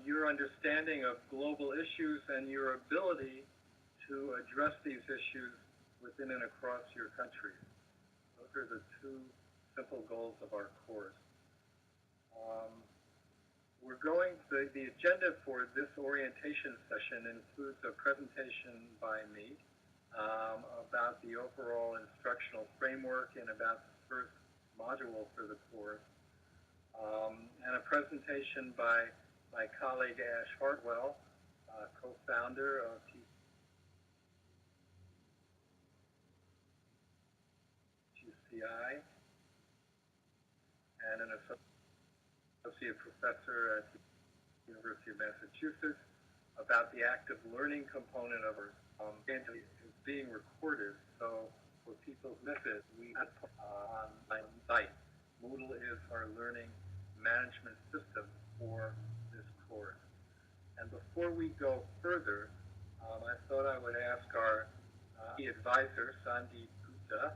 your understanding of global issues and your ability to address these issues within and across your countries. Those are the two simple goals of our course. Um, the agenda for this orientation session includes a presentation by me about the overall instructional framework and about the first module for the course, and a presentation by my colleague Ash Hartwell, co-founder of TCI and an associate professor at the University of Massachusetts, about the active learning component of our and is being recorded. So for people who miss it, we have on my site. Moodle is our learning management system for this course. And before we go further, I thought I would ask our advisor, Sandeep Gupta,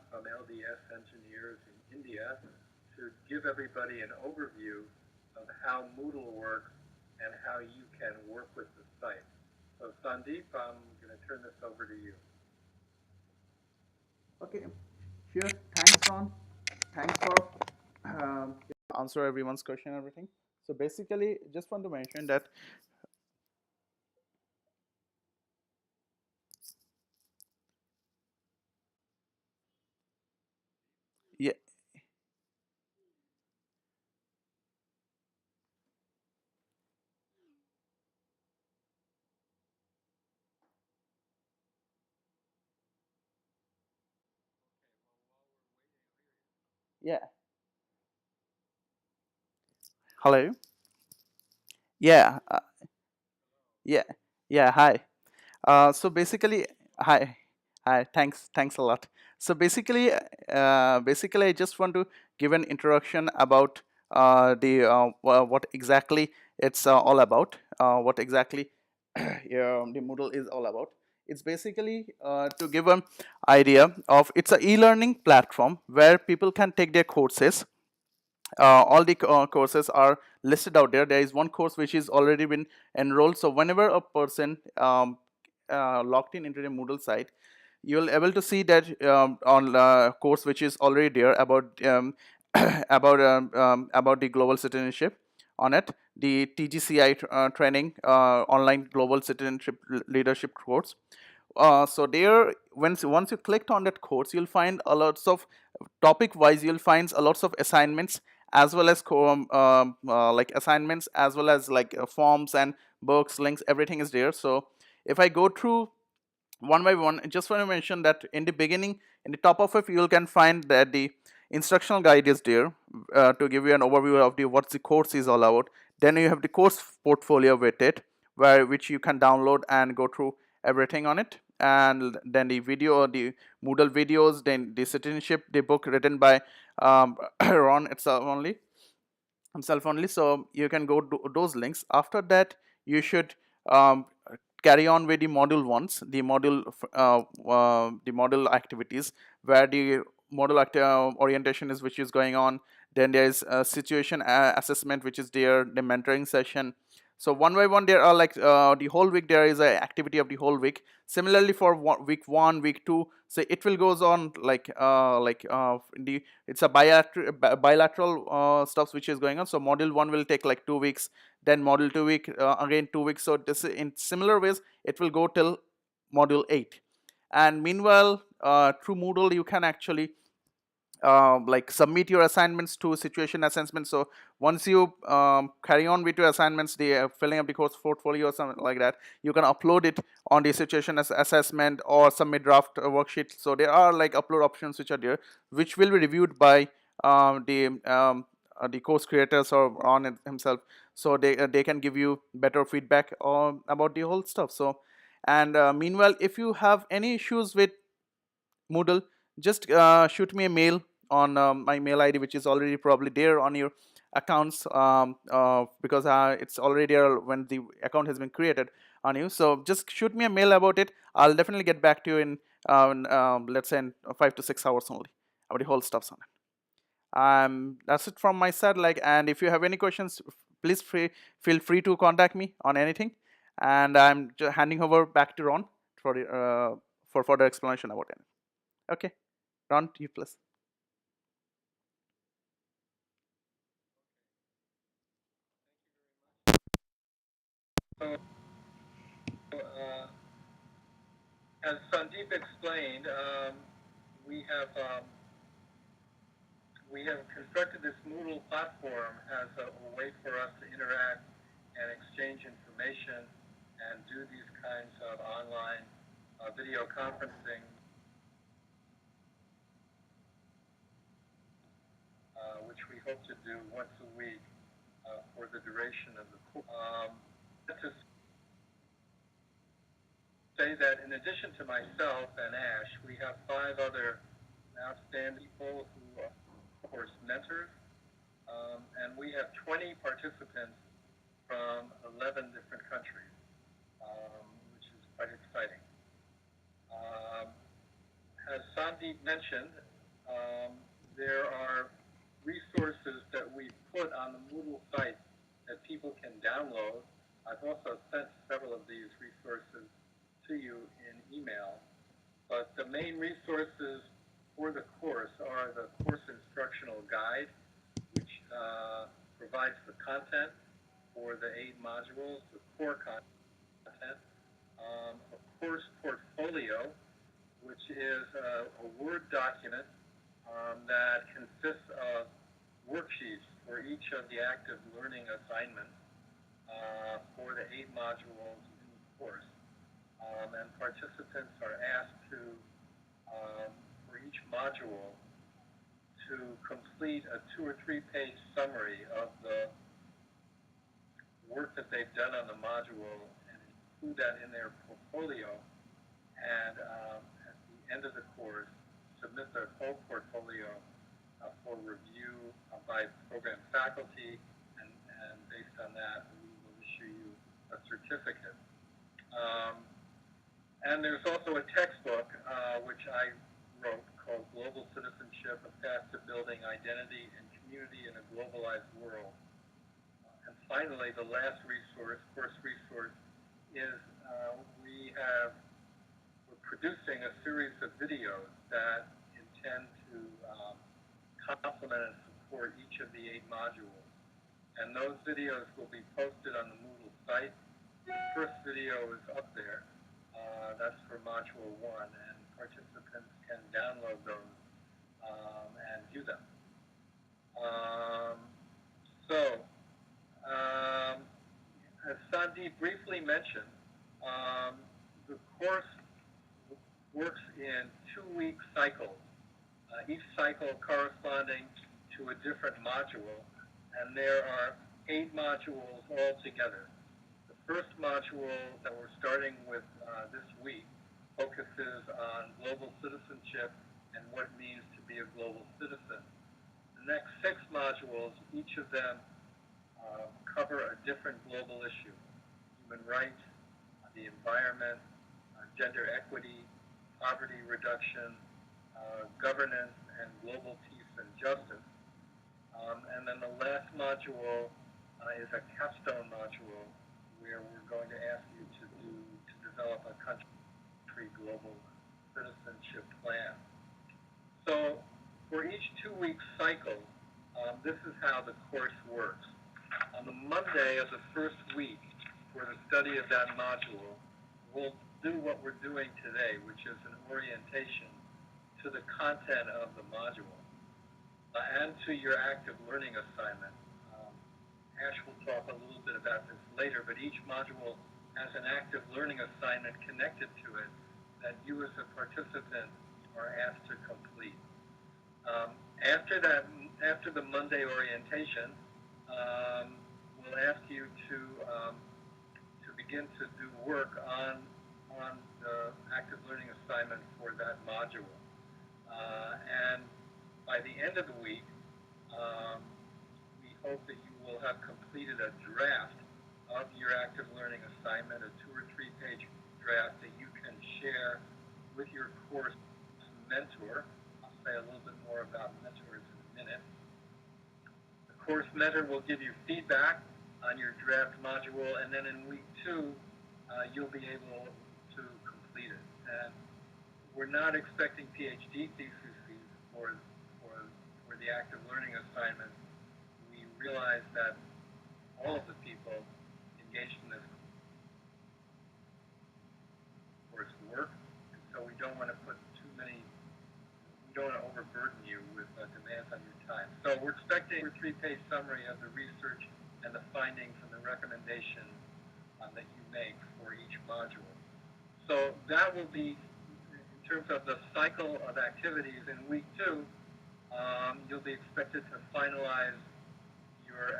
from LDS Engineers in India, to give everybody an overview of how Moodle works and how you can work with the site. So Sandeep, I'm going to turn this over to you. Okay, sure. Thanks, Ron. Thanks for answer everyone's question and everything. So basically, just want to mention that yeah, yeah. Hello. Yeah, yeah, yeah. Hi. So basically, hi, hi. Thanks a lot. So basically, I just want to give an introduction about what exactly it's all about. What exactly yeah, the Moodle is all about. It's basically to give an idea of it's a e-learning platform where people can take their courses. All the courses are listed out there. There is one course which is already been enrolled. So whenever a person logged in into the Moodle site, you'll able to see that on course which is already there about about the global citizenship on it, the TGCI training online global citizenship leadership course. So there, once you clicked on that course, you'll find a lots of topic wise. You'll find a lots of assignments as well as like assignments as well as like forms and books, links. Everything is there. So if I go through one by one, I just want to mention that in the beginning, in the top of it, you can find that the instructional guide is there to give you an overview of the what the course is all about. Then you have the course portfolio with it, which you can download and go through everything on it. And then the video, the Moodle videos, then the citizenship, the book written by Ron itself only, himself only. So you can go to those links. After that, you should um, carry on with the module ones, the module activities, where the orientation is which is going on. Then there is a situation assessment which is there, the mentoring session. So one by one, there are like the whole week there is a activity of the whole week. Similarly for week 1, week 2, so it will goes on like the it's a bilateral stuff which is going on. So module 1 will take like 2 weeks, then module 2 week again 2 weeks. So this in similar ways it will go till module 8. And meanwhile through Moodle you can actually like submit your assignments to situation assessment. So once you carry on with your assignments, the filling up the course portfolio or something like that, you can upload it on the situation assessment or submit draft worksheet. So there are like upload options which are there, which will be reviewed by the course creators or on it himself. So they can give you better feedback about the whole stuff. So and meanwhile, if you have any issues with Moodle, just shoot me a mail on my mail ID, which is already probably there on your accounts, because it's already there when the account has been created on you. So just shoot me a mail about it. I'll definitely get back to you in let's say in 5 to 6 hours only about the whole stuff on it. That's it from my side. Like, and if you have any questions, please feel free to contact me on anything. And I'm handing over back to Ron for further explanation about it. Okay, Ron, you please. So, as Sandeep explained, we have constructed this Moodle platform as a way for us to interact and exchange information and do these kinds of online video conferencing, which we hope to do once a week for the duration of the course. To say that in addition to myself and Ash, we have 5 other outstanding people who are course mentors, and we have 20 participants from 11 different countries, which is quite exciting. As Sandeep mentioned, there are resources that we put on the Moodle site that people can download. I've also sent several of these resources to you in email, but the main resources for the course are the course instructional guide, which provides the content for the 8 modules, the core content, a course portfolio, which is a Word document that consists of worksheets for each of the active learning assignments for the 8 modules in the course. And participants are asked to, for each module, to complete a 2 or 3 page summary of the work that they've done on the module and include that in their portfolio, and at the end of the course submit their whole portfolio for review by program faculty, and based on that we will issue you a certificate. And there's also a textbook which I wrote called Global Citizenship, A Path to Building Identity and Community in a Globalized World. And finally, the last resource, course resource, is we're producing a series of videos that intend to complement and support each of the 8 modules. And those videos will be posted on the Moodle site. The first video is up there. That's for Module 1, and participants can download those and view them. As Sandeep briefly mentioned, the course works in 2-week cycles, each cycle corresponding to a different module, and there are 8 modules altogether. The first module that we're starting with this week focuses on global citizenship and what it means to be a global citizen. The next 6 modules, each of them cover a different global issue: human rights, the environment, gender equity, poverty reduction, governance, and global peace and justice. And then the last module is a capstone module where we're going to ask you to develop a country global citizenship plan. So for each 2-week cycle, this is how the course works. On the Monday of the first week, for the study of that module, we'll do what we're doing today, which is an orientation to the content of the module and to your active learning assignment. Ash will talk a little bit about this later, but each module has an active learning assignment connected to it that you as a participant are asked to complete. After the Monday orientation, we'll ask you to begin to do work on the active learning assignment for that module. And by the end of the week, we hope that you will have completed a draft of your active learning assignment, a 2 or 3 page draft that you can share with your course mentor. I'll say a little bit more about mentors in a minute. The course mentor will give you feedback on your draft module, and then in week 2, you'll be able to complete it. And we're not expecting PhD theses for, for the active learning assignment. We realize that all of the people engaged in this course work, and so we don't want to put too many, we don't want to overburden you with demands on your time. So we're expecting a 3-page summary of the research and the findings and the recommendations that you make for each module. So that will be, in terms of the cycle of activities in week 2, you'll be expected to finalize your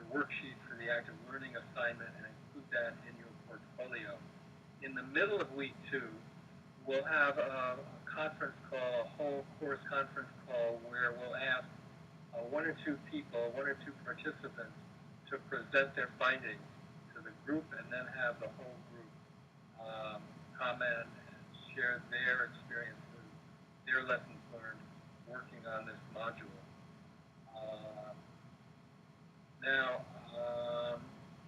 worksheet for the active learning assignment and include that in your portfolio. In the middle of week 2, we'll have a conference call, a whole course conference call, where we'll ask 1 or 2 people, 1 or 2 participants to present their findings to the group, and then have the whole group comment and share their experiences, their lessons learned working on this module. Now,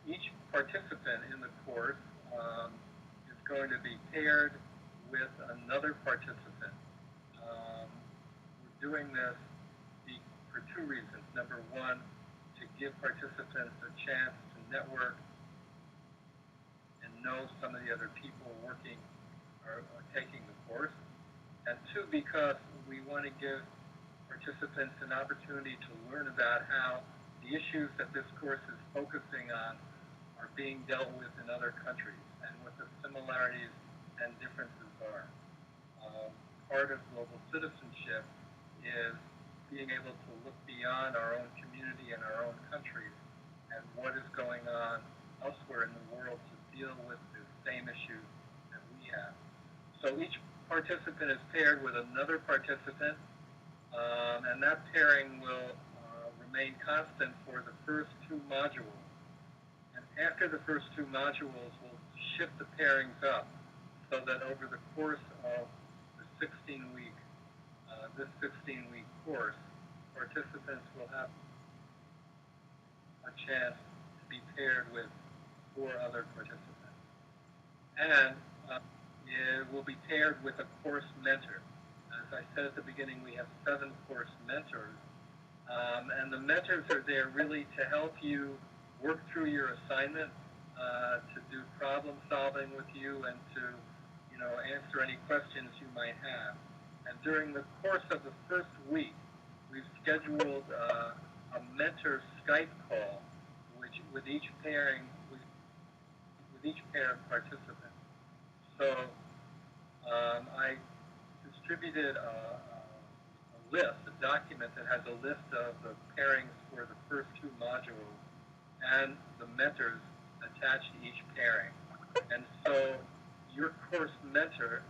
each participant in the course is going to be paired with another participant. We're doing this for 2 reasons. Number 1, to give participants a chance to network and know some of the other people working or taking the course. And 2, because we want to give participants an opportunity to learn about how the issues that this course is focusing on are being dealt with in other countries, and what the similarities and differences are. Part of global citizenship is being able to look beyond our own community and our own countries and what is going on elsewhere in the world to deal with the same issues that we have. So each participant is paired with another participant, and that pairing will remain constant for the first 2 modules. And after the first 2 modules, we'll shift the pairings up so that over the course of the 16-week, this 16-week course, participants will have a chance to be paired with 4 other participants. And it will be paired with a course mentor. As I said at the beginning, we have 7 course mentors. And the mentors are there really to help you work through your assignment, to do problem solving with you, and to answer any questions you might have. And during the course of the first week, we've scheduled a mentor Skype call, which with each pair of participants. So I distributed a document that has a list of the pairings for the first 2 modules and the mentors attached to each pairing. And so your course mentor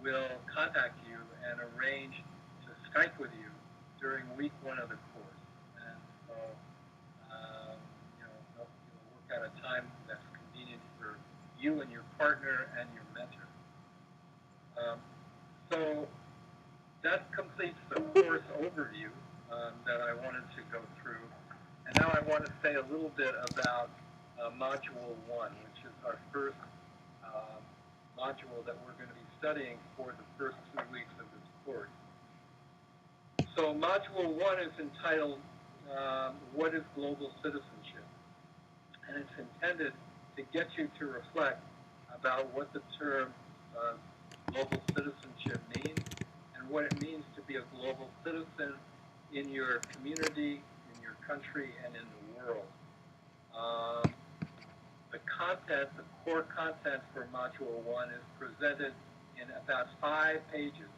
will contact you and arrange to Skype with you during week 1 of the course. And so they'll work out a time that's convenient for you and your partner and your mentor. So that completes the course overview that I wanted to go through. And now I want to say a little bit about Module 1, which is our first module that we're going to be studying for the first 2 weeks of this course. So Module 1 is entitled, What is Global Citizenship? And it's intended to get you to reflect about what the term global citizenship means, and what it means to be a global citizen in your community, in your country, and in the world. The content, the core content for Module 1 is presented in about 5 pages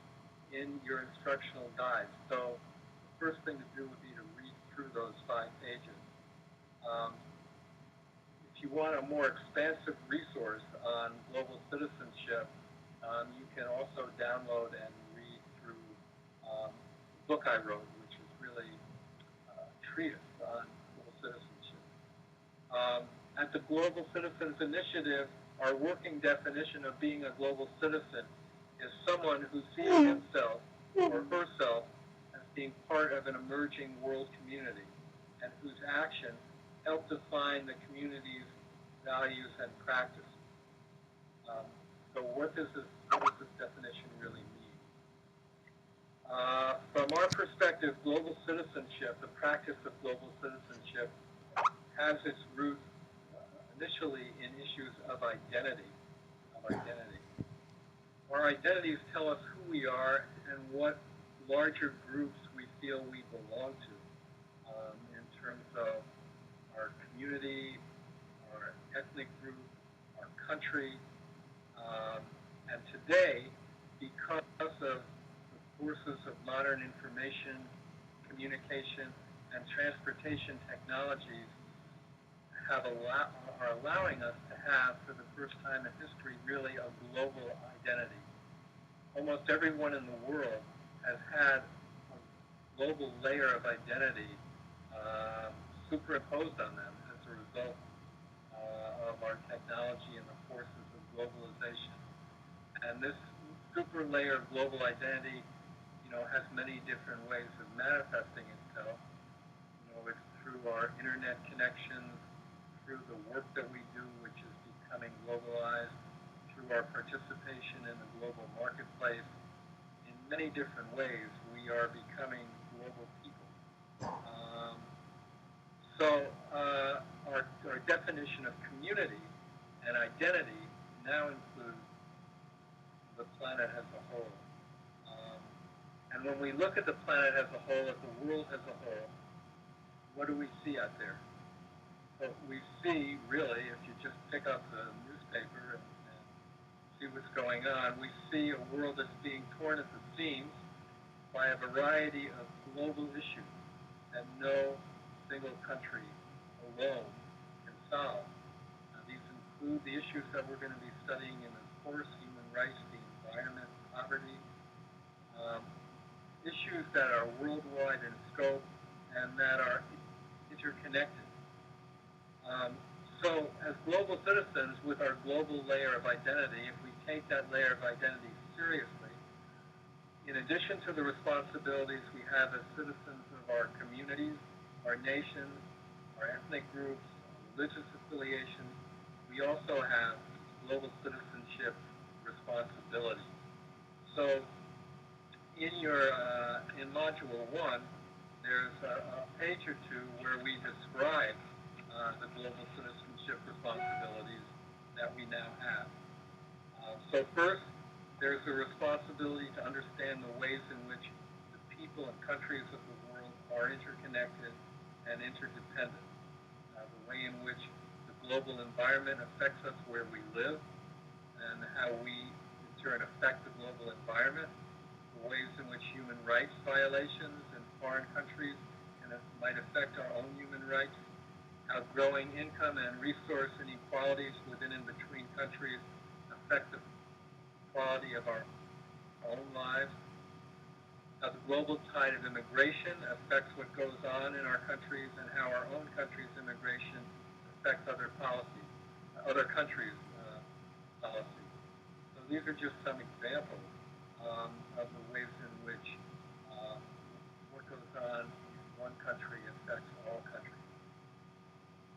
in your instructional guide. So the first thing to do would be to read through those 5 pages. If you want a more expansive resource on global citizenship, you can also download and read through the book I wrote, which is really a treatise on global citizenship. At the Global Citizens Initiative, our working definition of being a global citizen is someone who sees himself or herself as being part of an emerging world community, and whose actions help define the community's values and practices. Um, so what does this definition really mean? From our perspective, global citizenship, the practice of global citizenship, has its roots initially in issues of identity. Of identity. Our identities tell us who we are and what larger groups we feel we belong to, in terms of our community, our ethnic group, our country. Um, and today, because of the forces of modern information, communication, and transportation technologies, are allowing us to have, for the first time in history, really a global identity. Almost everyone in the world has had a global layer of identity um, superimposed on them as a result of our technology and the forces of globalization. And this super layer of global identity, has many different ways of manifesting itself. It's through our internet connections, through the work that we do, which is becoming globalized, through our participation in the global marketplace. In many different ways, we are becoming global people. Um, our definition of community and identity now includes the planet as a whole. And when we look at the planet as a whole, at the world as a whole, what do we see out there? So we see, really, if you just pick up the newspaper and see what's going on, we see a world that's being torn at the seams by a variety of global issues that no single country alone can solve. These include the issues that we're going to be studying in this course: human rights, the environment, poverty, issues that are worldwide in scope and that are interconnected. So as global citizens with our global layer of identity, if we take that layer of identity seriously, in addition to the responsibilities we have as citizens of our communities, our nations, our ethnic groups, religious affiliations, we also have global citizenship responsibilities. So in Module 1, there's a page or two where we describe the global citizenship responsibilities that we now have. So first, there's a responsibility to understand the ways in which the people and countries of the world are interconnected and interdependent. The way in which the global environment affects us where we live and how we, in turn, affect the global environment. The ways in which human rights violations in foreign countries might affect our own human rights, how growing income and resource inequalities within and between countries affect the quality of our own lives, how the global tide of immigration affects what goes on in our countries, and how our own country's immigration affects other countries' policies. So these are just some examples of the ways in which what goes on in one country affects all countries.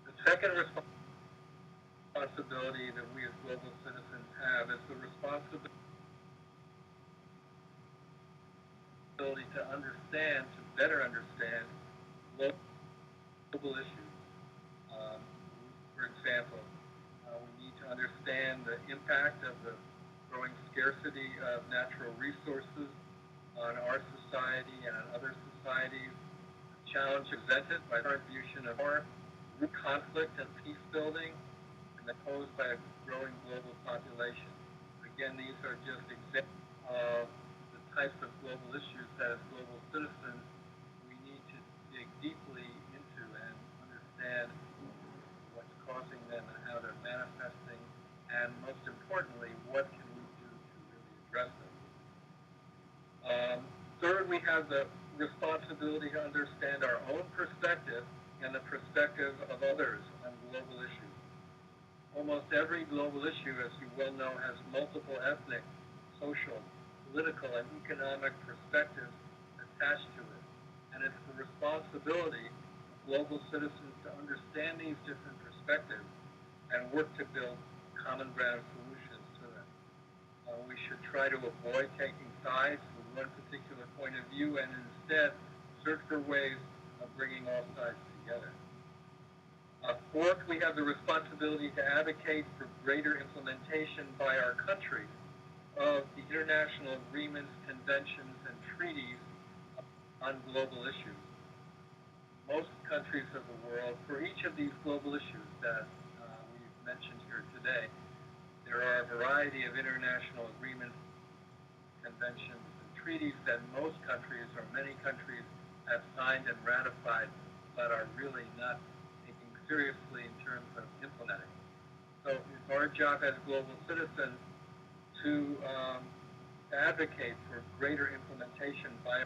The second responsibility that we as global citizens have is the responsibility to understand, to better understand global issues. For example, we need to understand the impact of the growing scarcity of natural resources on our society and on other societies, the challenge presented by the contribution of war, conflict and peace building, and posed by a growing global population. Again, these are just examples of the types of global issues that as global citizens we need to dig deeply into and understand what's causing them and how they're manifesting, and most importantly, what can we do to really address them. Third, we have the responsibility to understand our own perspective and the perspective of others on global issues. Almost every global issue, as you well know, has multiple ethnic, social, political, and economic perspectives attached to it. And it's the responsibility of global citizens to understand these different perspectives and work to build common ground solutions to them. We should try to avoid taking sides with one particular point of view and instead search for ways of bringing all sides together. Fourth, we have the responsibility to advocate for greater implementation by our country of the international agreements, conventions, and treaties on global issues. Most countries of the world, for each of these global issues that we've mentioned here today, there are a variety of international agreements, conventions, and treaties that most countries or many countries have signed and ratified but are really not taking seriously in terms of implementing. So it's our job as global citizens to advocate for greater implementation by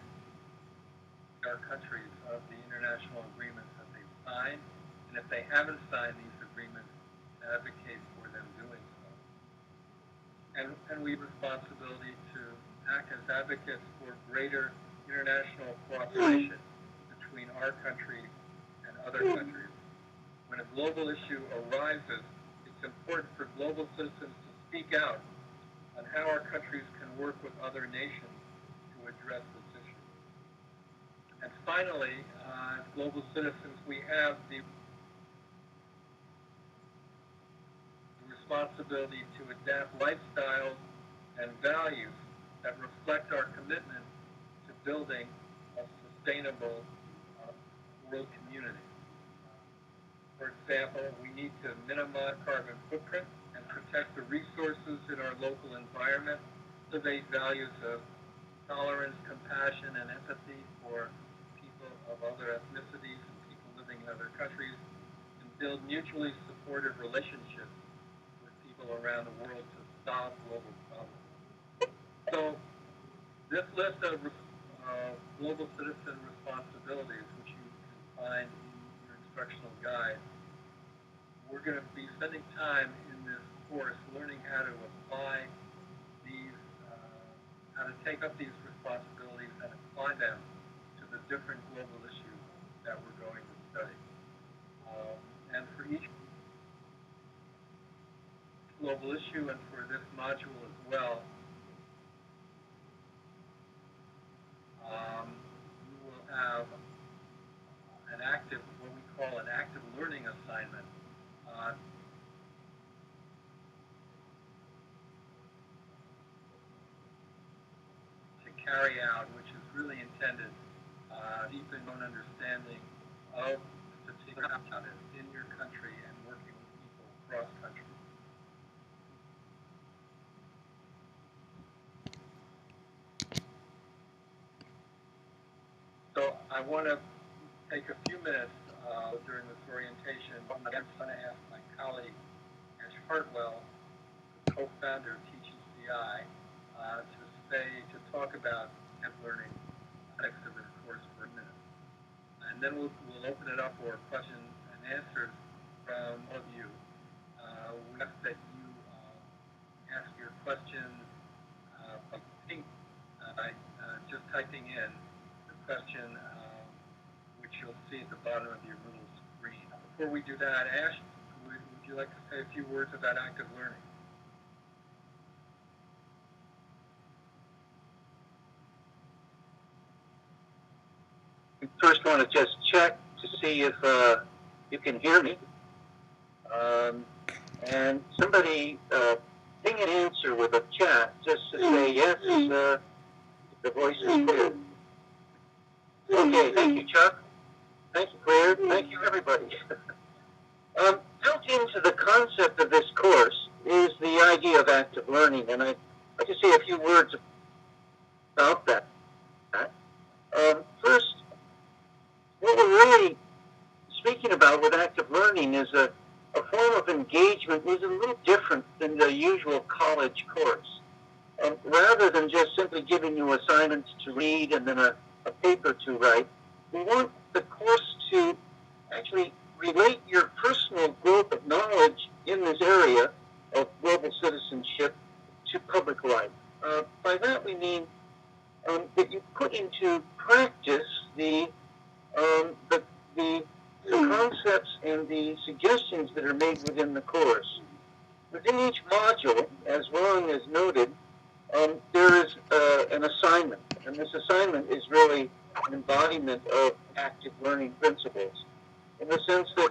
our countries of the international agreements that they've signed, and if they haven't signed these agreements, advocate for them doing so. And we have responsibility to act as advocates for greater international cooperation between our country and other countries. When a global issue arises, it's important for global citizens to speak out on how our countries can work with other nations to address this issue. And finally, as global citizens, we have the responsibility to adapt lifestyles and values that reflect our commitment to building a sustainable world community. For example, we need to minimize carbon footprint and protect the resources in our local environment, cultivate values of tolerance, compassion, and empathy for people of other ethnicities and people living in other countries, and build mutually supportive relationships with people around the world to solve global problems. So this list of global citizen responsibilities, which you can find in your instructional guide, we're going to be spending time in this course learning how to apply these, how to take up these responsibilities and apply them to the different global issues that we're going to study. And for each global issue and for this module as well, we will have an active, what we call an active learning assignment. To carry out, which is really intended deepen your own understanding of the particular content in your country and working with people across countries. So I want to take a few minutes during this orientation. I'm going to ask my colleague, Ash Hartwell, the co-founder of TGCI, to talk about learning aspects of this course for a minute. And then we'll open it up for questions and answers from all of you. We ask that you ask your questions by just typing in the question, which you'll see at the bottom of your little screen. Before we do that, Ash, would you like to say a few words about active learning? First, want to just check to see if you can hear me. And somebody ping an answer with a chat just to say yes, the voice is clear. Okay, thank you, Chuck. Thank you, Claire. Thank you, everybody. Built into the concept of this course is the idea of active learning, and I'd like to say a few words about that. First, what we're really speaking about with active learning is a form of engagement that is a little different than the usual college course. Rather than just simply giving you assignments to read and then a paper to write, we want the course to actually relate your personal growth of knowledge in this area of global citizenship to public life. By that we mean that you put into practice the suggestions that are made within the course. Within each module, as Warren has noted, there is an assignment, and this assignment is really an embodiment of active learning principles, in the sense that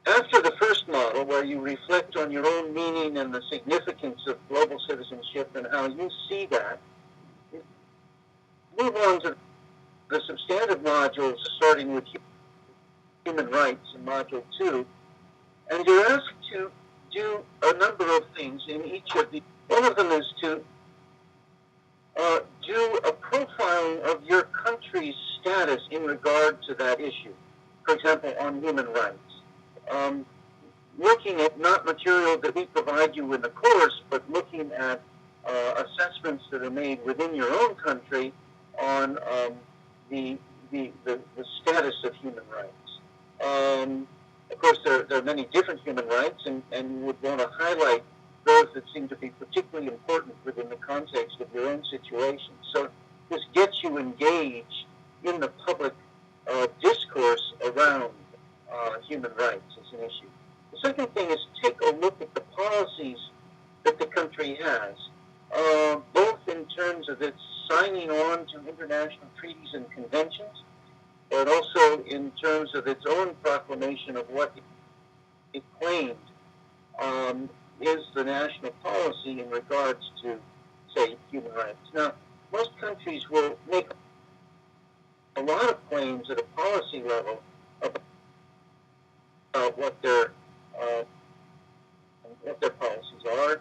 after the first model, where you reflect on your own meaning and the significance of global citizenship and how you see that, you move on to the substantive modules, starting with human rights in Module 2, and you're asked to do a number of things in each of these. One of them is to do a profiling of your country's status in regard to that issue. For example, on human rights. Looking at not material that we provide you in the course, but looking at assessments that are made within your own country on the status of human rights. Of course, there are many different human rights, and you would want to highlight those that seem to be particularly important within the context of your own situation. So this gets you engaged in the public discourse around human rights as an issue. The second thing is take a look at the policies that the country has, both in terms of its signing on to international treaties and conventions, but also in terms of its own proclamation of what it claimed is the national policy in regards to, say, human rights. Now, most countries will make a lot of claims at a policy level about what their policies are.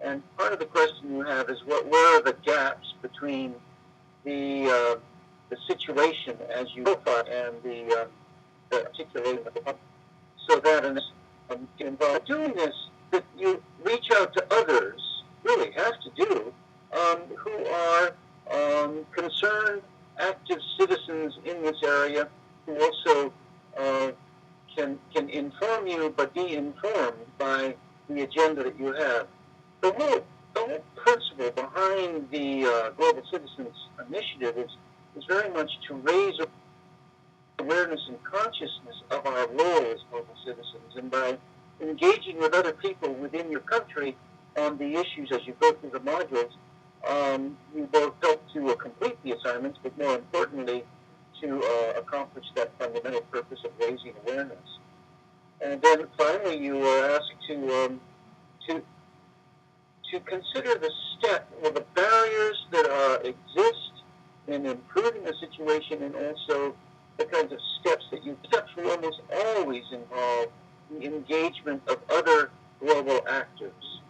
And part of the question you have is where are the gaps between the situation as you profile and the articulating of the public, so that involved doing this, that you reach out to others, really have to do, who are concerned, active citizens in this area, who also can inform you, but be informed by the agenda that you have. The whole principle behind the Global Citizens Initiative is very much to raise awareness and consciousness of our role as global citizens, and by engaging with other people within your country on the issues as you go through the modules, you both help to complete the assignments, but more importantly, to accomplish that fundamental purpose of raising awareness. And then finally, you are asked to consider the the barriers that exist in improving the situation, and also the kinds of steps that you steps will almost always involve the engagement of other global actors.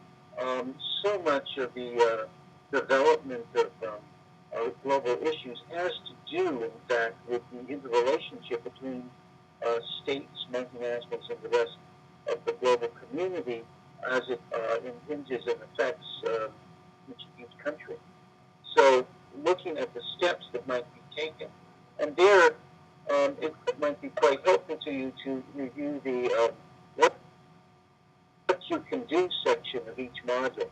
So much of the development of global issues has to do, in fact, with the interrelationship between states, multinationals, and the rest of the global community as it impinges and affects each country. So looking at the steps that might be taken, and there it might be quite helpful to you to review the what you can do section of each module.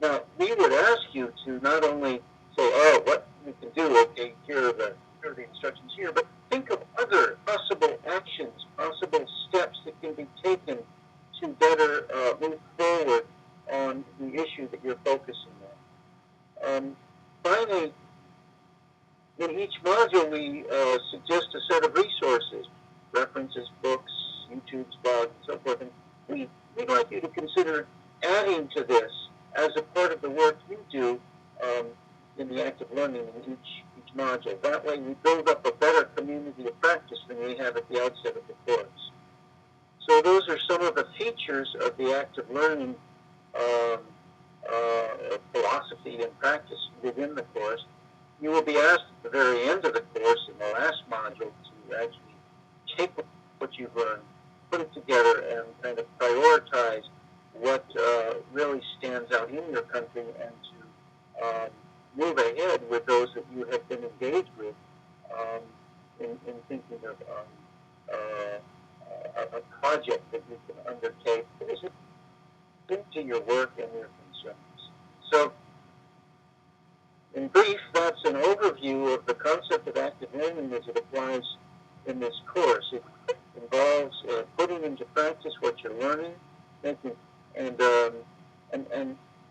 Now, we would ask you to not only say, oh, what you can do, okay, here are the instructions here, but think of other possible actions, possible steps that can be taken to better move forward on the issue that you're focusing on. Finally, in each module, we suggest a set of resources, references, books, YouTube's, blogs, and so forth. And we'd like you to consider adding to this as a part of the work you do in the active learning in each module. That way, we build up a better community of practice than we have at the outset of the course. So those are some of the features of the active learning philosophy and practice within the course. You will be asked at the very end of the course, in the last module, to actually take what you've learned, put it together, and kind of prioritize what really stands out in your country, and to move ahead with those that you have been engaged with in thinking of a project that you can undertake that is into your work and your concerns. So, In brief, that's an overview of the concept of active learning as it applies in this course. It involves putting into practice what you're learning, making, and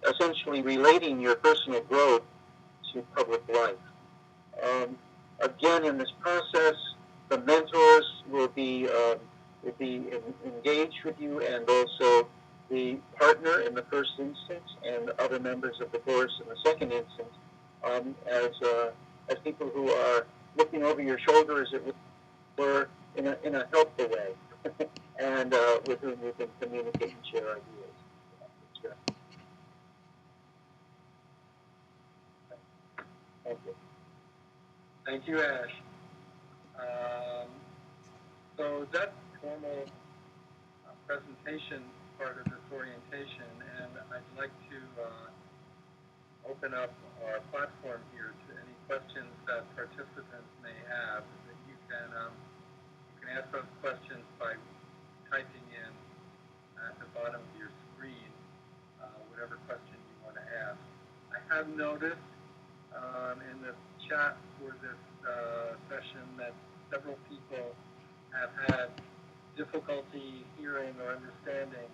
essentially relating your personal growth to public life. Again, in this process, the mentors will be engaged with you, and also the partner in the first instance, and other members of the course in the second instance, as people who are looking over your shoulder, as it were, in a helpful way, and with whom you can communicate and share ideas. Thank you. Thank you, Ash. So that's the formal presentation part of this orientation, and I'd like to open up our platform here to any questions that participants may have. That you can ask those questions by typing in at the bottom of your screen whatever question you want to ask. I have noticed in the chat for this session that several people have had difficulty hearing or understanding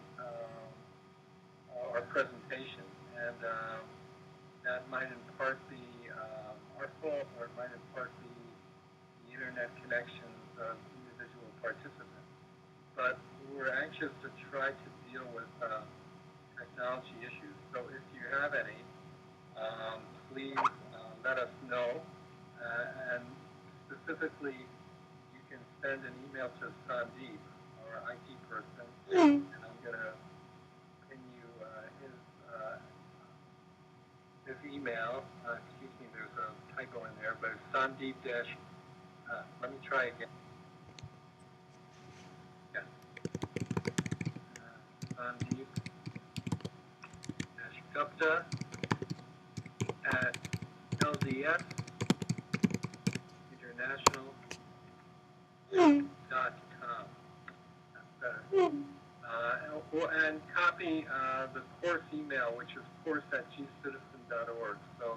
our presentation, and that might in part be our fault, or it might in part be the internet connections of individual participants. But we're anxious to try to deal with technology issues. So if you have any, please let us know, and specifically you can send an email to Sandeep, our IT person, and I'm going to pin you his email. Excuse me, there's a typo in there, but it's Sandeep let me try again. Yeah. Sandeep Gupta at LDS International.com. That's better. And copy the course email, which is course@gcitizen.org, so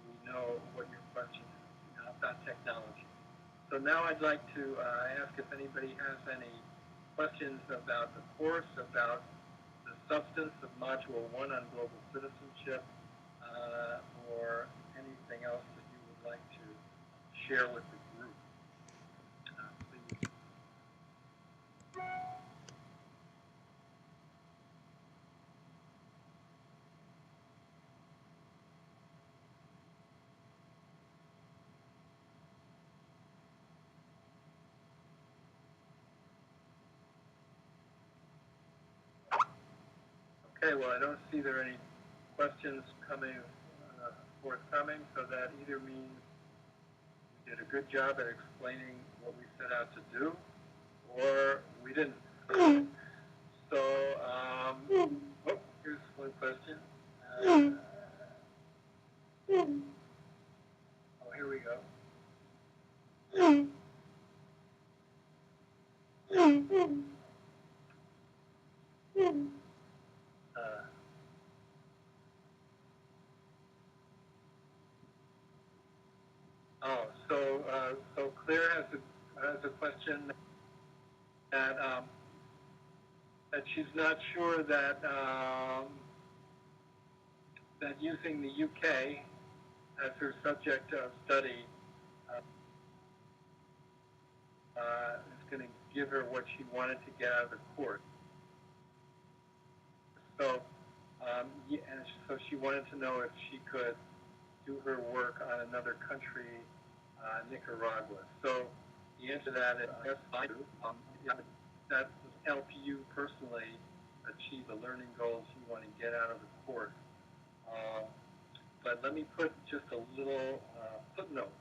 we know what your question is about technology. So now I'd like to ask if anybody has any questions about the course, about the substance of Module 1 on global citizenship, or anything else that you would like to share with the group. Please. Okay, well, I don't see there are any questions forthcoming, so that either means we did a good job at explaining what we set out to do, or we didn't. So, here's one question. Here we go. So Claire has a question that that she's not sure that that using the UK as her subject of study is going to give her what she wanted to get out of the course. So, and so she wanted to know if she could do her work on another country, Nicaragua. So the answer to that is yes, I do. That will help you personally achieve the learning goals you want to get out of the course. But let me put just a little footnote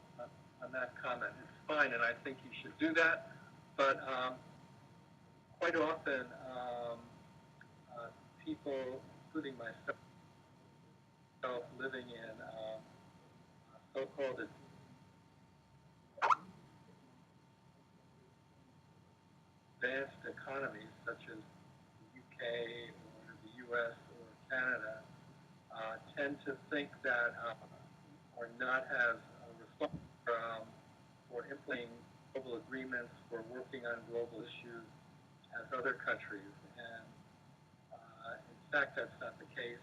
on that comment. It's fine, and I think you should do that. But quite often, people, including myself, living in so-called advanced economies such as the UK or the US or Canada, tend to think that or not as responsible for implementing global agreements, for working on global issues as other countries. And in fact, that's not the case.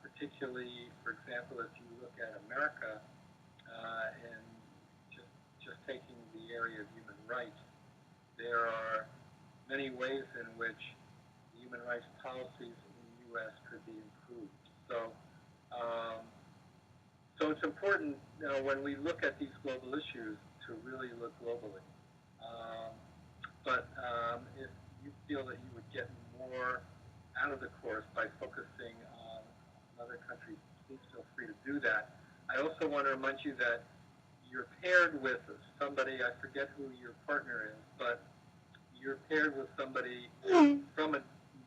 Particularly, for example, if you look at America and just taking the area of human rights, there are many ways in which human rights policies in the U.S. could be improved. So it's important when we look at these global issues to really look globally. But if you feel that you would get more out of the course by focusing on other countries, please feel free to do that. I also want to remind you that you're paired with somebody, I forget who your partner is, but you're paired with somebody from a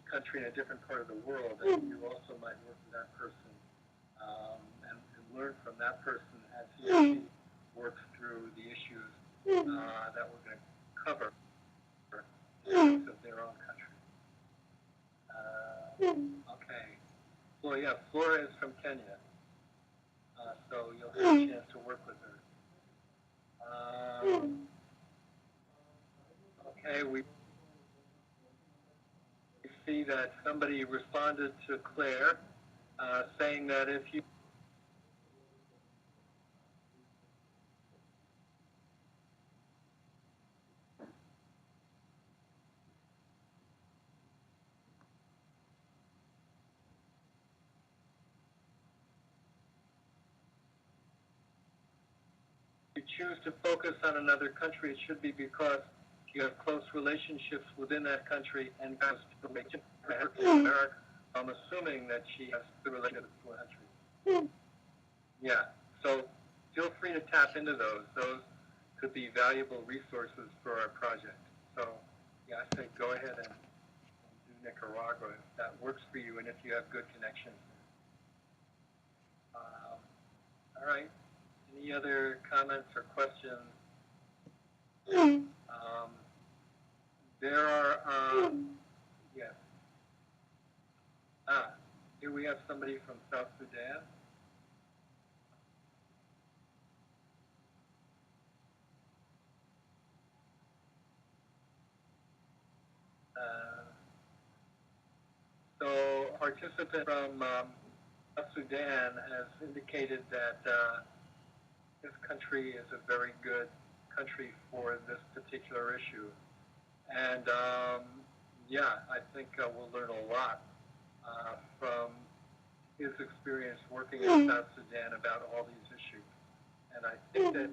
country in a different part of the world, and you also might work with that person and learn from that person as he or she works through the issues that we're going to cover in of their own country. Okay. Well, yeah, Flora is from Kenya, so you'll have a chance to work with her. Okay, we see that somebody responded to Claire saying that if you choose to focus on another country, it should be because you have close relationships within that country and has to make it America. I'm assuming that she has the relationship to a country. Yeah, so feel free to tap into those. Those could be valuable resources for our project. So yeah, I say go ahead and do Nicaragua if that works for you and if you have good connections. All right. Any other comments or questions? There are, yes. Here we have somebody from South Sudan. So a participant from South Sudan has indicated that this country is a very good country for this particular issue. And yeah, I think we'll learn a lot from his experience working in South Sudan about all these issues. And I think that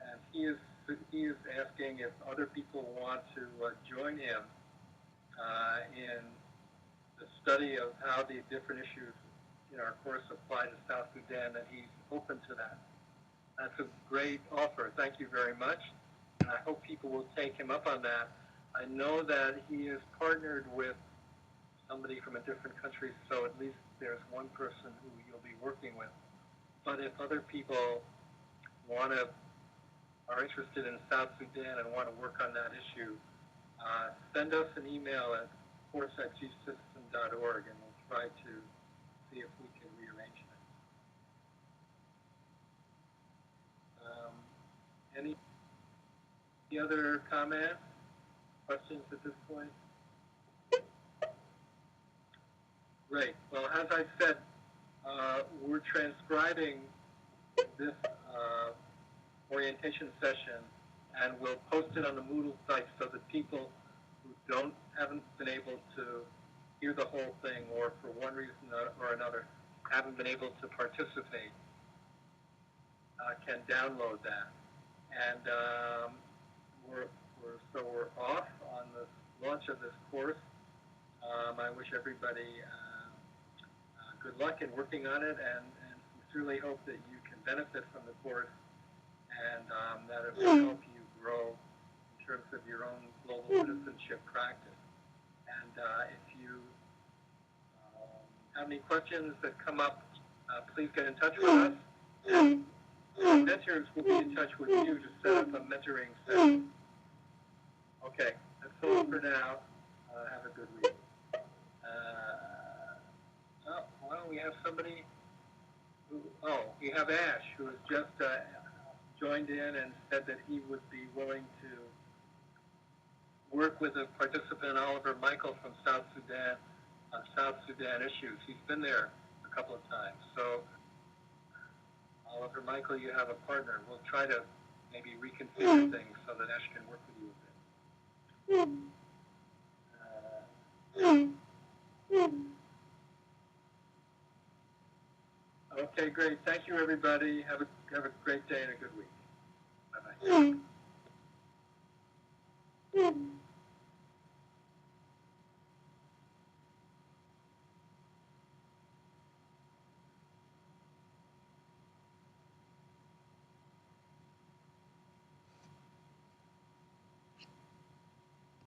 and he is asking if other people want to join him in the study of how the different issues in our course apply to South Sudan, and he's open to that. That's a great offer. Thank you very much. And I hope people will take him up on that. I know that he is partnered with somebody from a different country, so at least there's one person who you'll be working with. But if other people are interested in South Sudan and want to work on that issue, send us an email at course@gsystem.org and we'll try to see if we can rearrange that. Any other comments, questions at this point? Great. Well, as I said, we're transcribing this orientation session, and we'll post it on the Moodle site so that people who haven't been able to hear the whole thing, or for one reason or another haven't been able to participate, can download that. And we're off on the launch of this course. I wish everybody good luck in working on it, and sincerely hope that you can benefit from the course, and that it will help you grow in terms of your own global citizenship practice. And if you have any questions that come up, please get in touch with us. And mentors will be in touch with you to set up a mentoring session. Okay, that's all for now. Have a good week. Oh, well. we have somebody who, we have Ash, who has just joined in and said that he would be willing to work with a participant, Oliver Michael from South Sudan, on South Sudan issues. He's been there a couple of times. So, Oliver Michael, you have a partner. We'll try to maybe reconfigure things so that Ash can work with you a bit. Okay, great. Thank you, everybody. Have a great day and a good week. Bye-bye.